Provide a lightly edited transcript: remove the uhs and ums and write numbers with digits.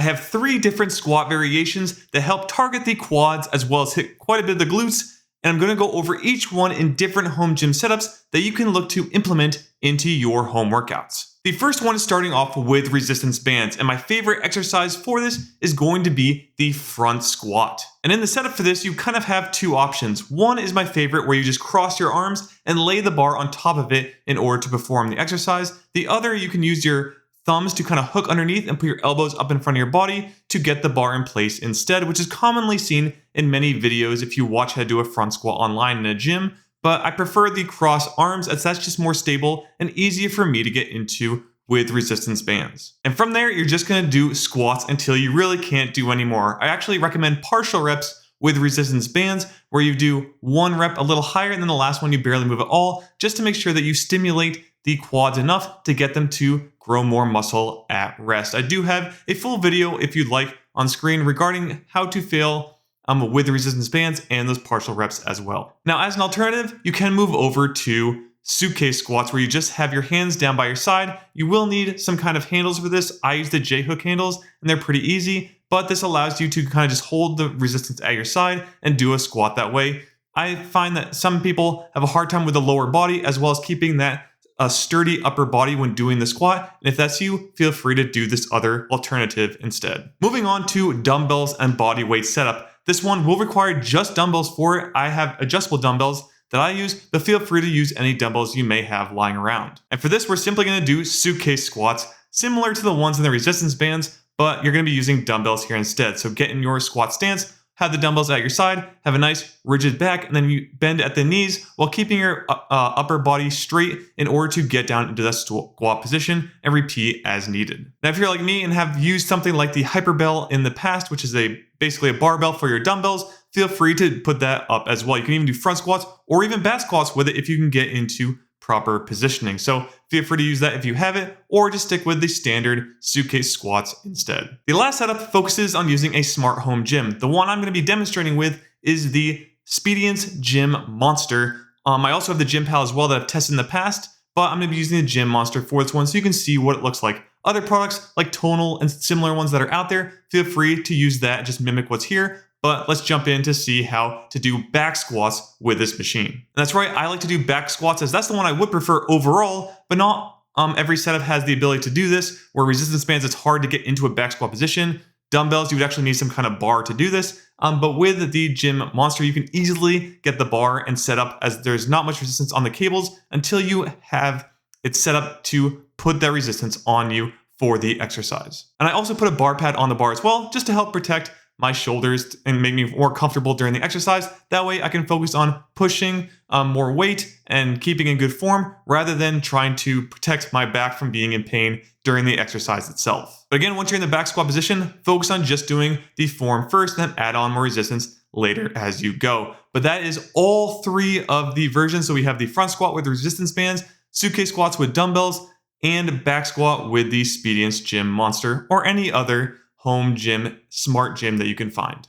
have 3 different squat variations that help target the quads as well as hit quite a bit of the glutes, and I'm going to go over each one in different home gym setups that you can look to implement into your home workouts. The first one is starting off with resistance bands, and my favorite exercise for this is going to be the front squat. And in the setup for this, you kind of have 2 options. One is my favorite, where you just cross your arms and lay the bar on top of it in order to perform the exercise. The other, you can use your thumbs to kind of hook underneath and put your elbows up in front of your body to get the bar in place instead, which is commonly seen in many videos if you watch how to do a front squat online in a gym. But I prefer the cross arms as that's just more stable and easier for me to get into with resistance bands. And from there, you're just gonna do squats until you really can't do anymore. I actually recommend partial reps with resistance bands, where you do 1 rep a little higher and then the last one you barely move at all, just to make sure that you stimulate the quads enough to get them to grow more muscle at rest. I do have a full video, if you'd like, on screen regarding how to fail with the resistance bands and those partial reps as well. Now, as an alternative, you can move over to suitcase squats, where you just have your hands down by your side. You will need some kind of handles for this. I use the J-hook handles, and they're pretty easy, but this allows you to kind of just hold the resistance at your side and do a squat that way. I find that some people have a hard time with the lower body, as well as keeping that a sturdy upper body when doing the squat, and if that's you, feel free to do this other alternative instead. Moving on to dumbbells and body weight setup. This one will require just dumbbells for it. I have adjustable dumbbells that I use, but feel free to use any dumbbells you may have lying around. And for this, we're simply going to do suitcase squats, similar to the ones in the resistance bands, but you're going to be using dumbbells here instead. So get in your squat stance, have the dumbbells at your side, have a nice rigid back, and then you bend at the knees while keeping your upper body straight in order to get down into that squat position, and repeat as needed. Now, if you're like me and have used something like the Hyperbell in the past, which is basically a barbell for your dumbbells, feel free to put that up as well. You can even do front squats or even back squats with it if you can get into proper positioning. So feel free to use that if you have it, or just stick with the standard suitcase squats instead. The last setup focuses on using a smart home gym. The one I'm going to be demonstrating with is the Speediance Gym Monster. I also have the Gym Pal as well that I've tested in the past, but I'm going to be using the Gym Monster for this one so you can see what it looks like. Other products like Tonal and similar ones that are out there, feel free to use that, just mimic what's here. But let's jump in to see how to do back squats with this machine. And that's right, I like to do back squats as that's the one I would prefer overall, but not every setup has the ability to do this. Where resistance bands, it's hard to get into a back squat position. Dumbbells, you would actually need some kind of bar to do this. But with the Gym Monster, you can easily get the bar and set up as there's not much resistance on the cables until you have it set up to put that resistance on you for the exercise. And I also put a bar pad on the bar as well, just to help protect my shoulders and make me more comfortable during the exercise. That way I can focus on pushing more weight and keeping in good form, rather than trying to protect my back from being in pain during the exercise itself. But again, once you're in the back squat position, focus on just doing the form first, then add on more resistance later as you go. But that is all 3 of the versions. So we have the front squat with resistance bands, suitcase squats with dumbbells, and back squat with the Speediance Gym Monster, or any other home gym, smart gym that you can find.